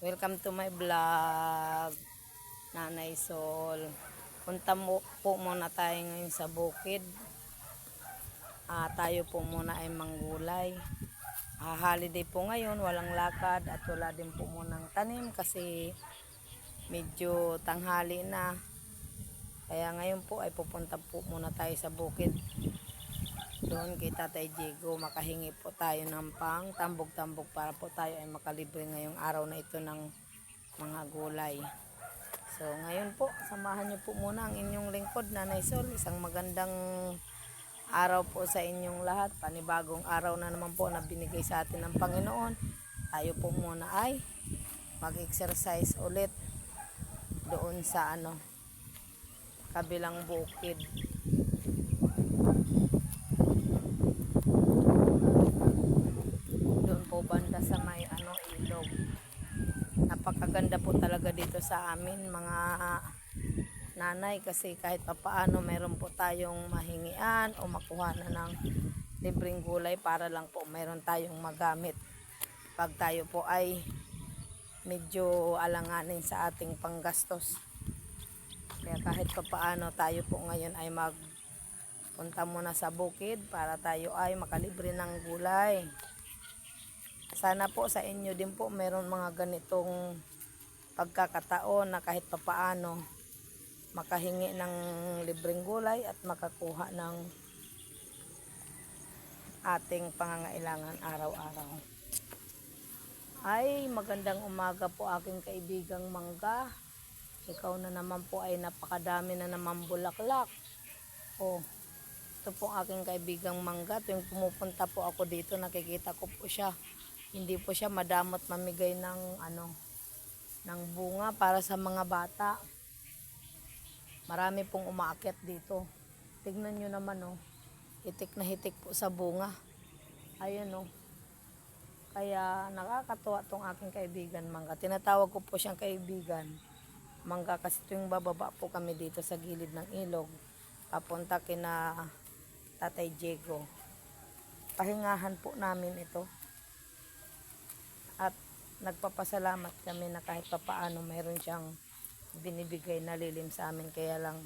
Welcome to my vlog, Nanay Sol. Punta mo po muna tayo ngayon sa bukid. Tayo po muna ay manggulay. Holiday po ngayon, walang lakad at wala din po munang tanim kasi medyo tanghali na. Kaya ngayon po ay pupunta po muna tayo sa bukid. Doon kay Tatay Diego, makahingi po tayo ng pang tambog-tambog para po tayo ay makalibre ngayong araw na ito ng mga gulay. So ngayon po, samahan niyo po muna ang inyong lingkod, Nanay Sol. Isang magandang araw po sa inyong lahat. Panibagong araw na naman po na binigay sa atin ng Panginoon. Tayo po muna ay mag-exercise ulit doon sa kabilang bukid. Banda sa may ilog. Napakaganda po talaga dito sa amin mga nanay, kasi kahit papaano meron po tayong mahingian o makuha na ng libreng gulay para lang po meron tayong magamit pag tayo po ay medyo alanganin sa ating panggastos. Kaya kahit papaano tayo po ngayon ay magpunta muna sa bukid para tayo ay makalibre ng gulay. Sana po sa inyo din po meron mga ganitong pagkakataon na kahit papaano makahingi ng libreng gulay at makakuha ng ating pangangailangan araw-araw. Ay, magandang umaga po aking kaibigang mangga. Ikaw na naman po ay napakadami na naman bulaklak. Ito po aking kaibigang mangga. Tuwing pumupunta po ako dito, nakikita ko po siya. Hindi po siya madamot mamigay ng ng bunga para sa mga bata. Marami pong umaakyat dito. Tignan nyo naman hitik na hitik po sa bunga. Ayun Kaya nakakatuwa tong aking kaibigan mangga. Tinatawag ko po siyang kaibigan mangga kasi tuwing bababa po kami dito sa gilid ng ilog, papunta kina Tatay Diego. Pahingahan po namin ito. At nagpapasalamat kami na kahit papaano mayroon siyang binibigay na lilim sa amin. Kaya lang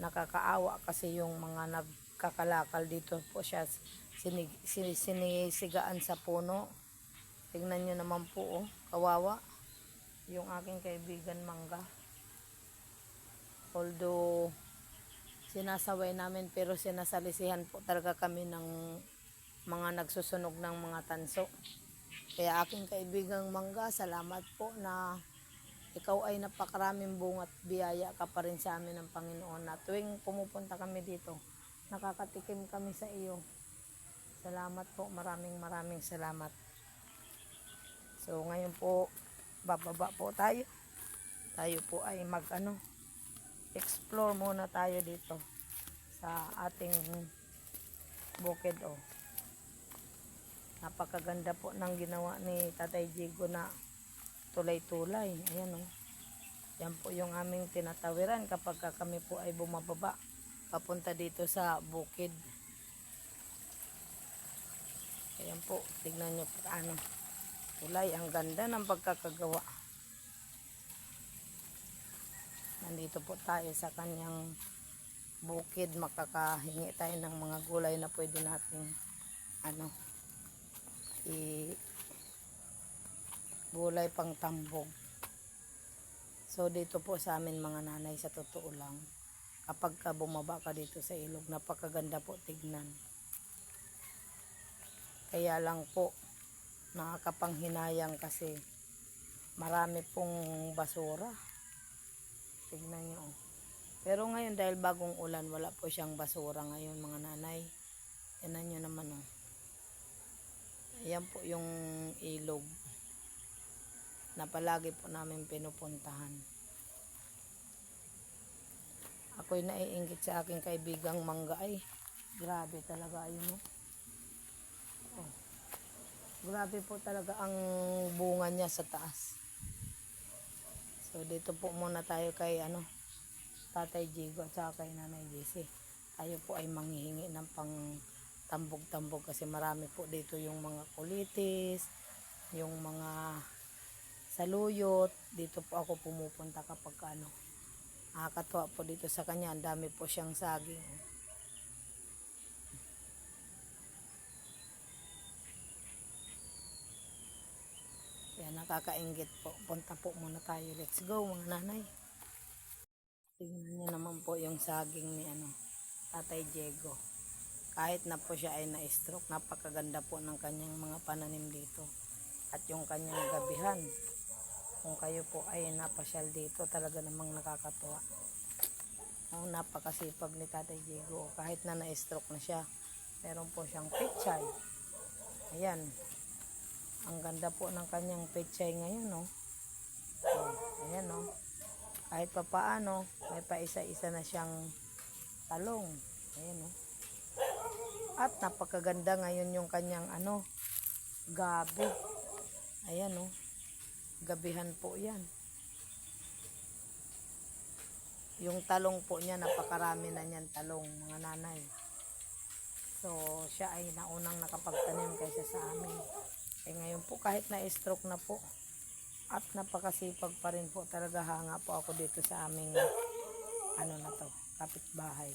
nakakaawa kasi yung mga nagkakalakal dito po siya sinisigaan sa puno. Tingnan nyo naman po kawawa yung aking kaibigan mangga. Although sinasaway namin, pero sinasalisihan po talaga kami ng mga nagsusunog ng mga tanso. Kaya aking kaibigang mangga, salamat po na ikaw ay napakaraming bunga at biyaya ka pa rin sa amin ng Panginoon, na tuwing pumupunta kami dito, nakakatikim kami sa iyo. Salamat po, maraming salamat. So ngayon po, bababa po tayo. Tayo po ay explore muna tayo dito sa ating bukid. Napakaganda po ng ginawa ni Tatay Diego na tulay-tulay. Ayan Yan po yung aming tinatawiran kapag kami po ay bumababa papunta dito sa bukid. Ayan po, tignan nyo po tulay. Ang ganda ng pagkakagawa. Nandito po tayo sa kanyang bukid. Makakahingi tayo ng mga gulay na pwede nating gulay pang tambog. So dito po sa amin mga nanay, sa totoo lang, kapag bumaba ka dito sa ilog, napakaganda po tignan. Kaya lang po nakakapanghinayang kasi marami pong basura. Tignan nyo Pero ngayon dahil bagong ulan, wala po siyang basura ngayon mga nanay. Tignan nyo naman Ayan po yung ilog na palagi po namin pinupuntahan. Ako'y naiinggit sa aking kaibigang mangga. Ay, grabe talaga ayun Grabe po talaga ang bunga niya sa taas. So dito po muna tayo kay Tatay Diego at saka kay Nanay Jessie. Tayo po ay manghihingi ng pang tambog-tambog kasi marami po dito yung mga kulitis, yung mga saluyot. Dito po ako pumupunta kapag ano. Nakakatuwa po dito sa kanya. Ang dami po siyang saging. Kaya nakakainggit po. Punta po muna tayo. Let's go mga nanay. Tingnan niyo naman po yung saging ni Tatay Diego. Kahit na po siya ay na-stroke, napakaganda po ng kanyang mga pananim dito. At yung kanyang gabihan. Kung kayo po ay napasyal dito, talaga namang nakakatuwa. Napakasipag ni Tatay Diego. Kahit na na-stroke na siya, meron po siyang pechay. Ayan. Ang ganda po ng kanyang pechay ngayon, no? Ayan, no? Kahit pa paano, may pa isa-isa na siyang talong. Ayan, no? At napakaganda ngayon yung kanyang gabi. Ayan, no? Gabihan po yan. Yung talong po niya, napakarami na niyan talong, mga nanay. So, siya ay naunang nakapagtanim kaysa sa amin. Ngayon po, kahit na-stroke na po, at napakasipag pa rin po, talaga hanga po ako dito sa aming, kapitbahay.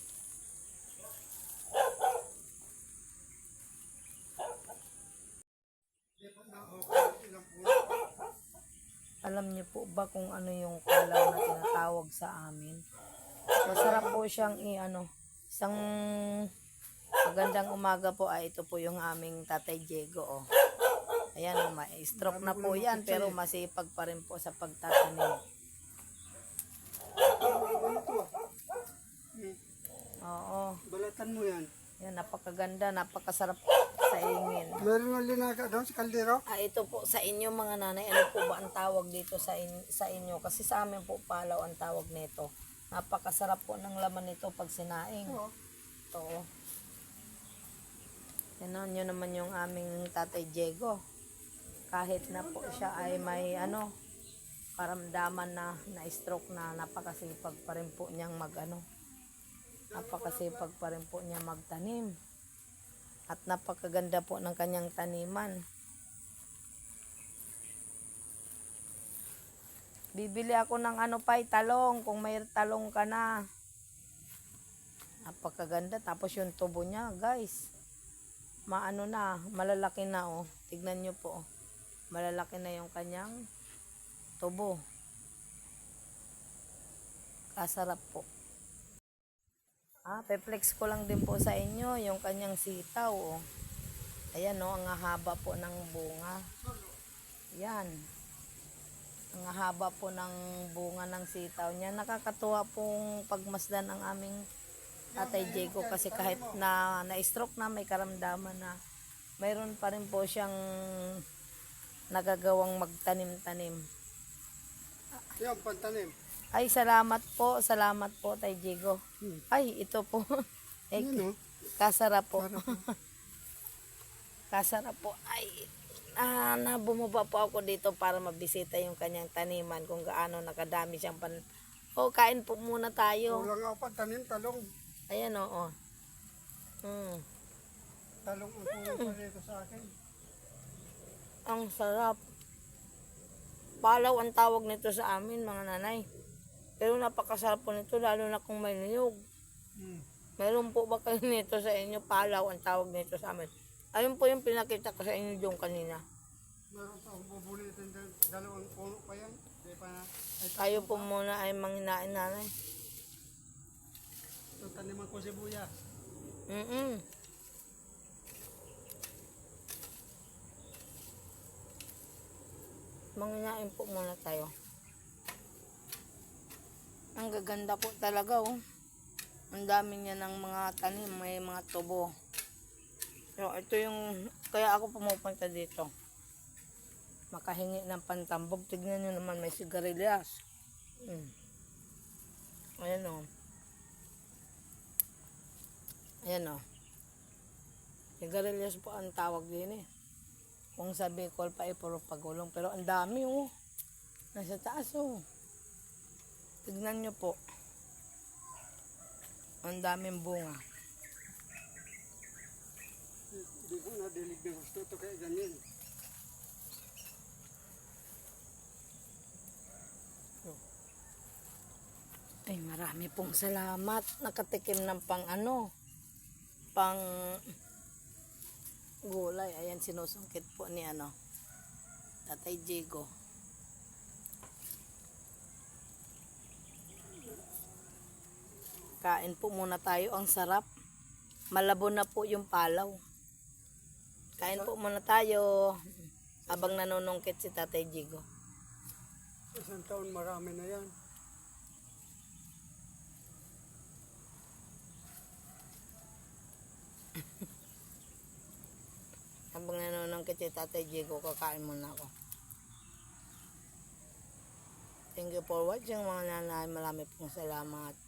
Alam niyo po ba kung ano yung kalaw na tinatawag sa amin? Masarap po siyang isang magandang umaga po ay ito po yung aming Tatay Diego, oh. Ayan, may stroke na po yan, pero masipag pa rin po sa pagtatanim. Oo. Balatan mo yan. Yan, napakaganda, napakasarap sa ingin. Meron nga linaga doon sa kaldero? Ito po sa inyo mga nanay, ano po ba ang tawag dito sa inyo? Kasi sa amin po palaw ang tawag nito. Napakasarap po ng laman nito pag sinaing. Oo. Ito. Yan nyo naman yung aming Tatay Diego. Kahit na po siya ay may karamdaman na stroke na, napakasipag pa rin po niyang napakasipag pa rin po niya magtanim. At napakaganda po ng kanyang taniman. Bibili ako ng talong, kung may talong ka na. Napakaganda. Tapos yung tubo niya, guys. Malalaki na, oh. Tignan nyo po, oh. Malalaki na yung kanyang tubo. Kasarap po. Pe-flex ko lang din po sa inyo yung kanyang sitaw, oh. Ayan, oh, ang haba po ng bunga. Yan. Ang haba po ng bunga ng sitaw niya. Nakakatuwa pong pagmasdan ang aming Tatay Diego kasi kahit na na-stroke na, may karamdaman na, mayroon pa rin po siyang nagagawang magtanim-tanim. Yan, pantanim. Ay, salamat po, Tay Diego. Ay, ito po. Kasarap po. Kasarap po. Ay, bumaba po ako dito para mabisita yung kanyang taniman, kung gaano nakadami siyang kain po muna tayo. Kulang ako pantanim, talong. Ayan, oo. Talong ang kulang pa dito sa akin. Ang sarap. Palaw ang tawag nito sa amin, mga nanay. Pero napakasarap po nito, lalo na kung may niyog. Meron po ba kayo nito sa inyo? Palaw ang tawag nito sa amin. Ayun po yung pinakita ko sa inyo yung kanina. Meron pa akong bubulitin, dalawang puno pa yan. Kayo po muna ay manghinain, nanay. Itong taniman ko sibuyas. Manghinain po muna tayo. Ang gaganda po talaga, oh. Ang dami niya ng mga tanim, may mga tubo. So, ito yung, kaya ako pumupunta dito. Makahingi ng pantambog. Tignan nyo naman, may sigarilyas. Ayan, oh. Ayan, oh. Sigarilyas po ang tawag din, eh. Kung sa Bicol pa, puro pagulong. Pero ang dami, oh. Nasa taas, oh. Tignan nyo po. Ang daming bunga. Di ko na dilig ng gusto ito kaya ganyan. Marami pong salamat. Nakatikim ng pang ano, pang gulay. Ayan, sinusungkit po ni ano, Tatay Diego. Kain po muna tayo. Ang sarap. Malabo na po yung palaw. Kain po muna tayo. Habang nanunungkit si Tatay Diego. Isang taon marami na yan. Habang nanunungkit si Tatay Diego, kakain muna ako. Thank you for watching mga nanay. Marami pong salamat.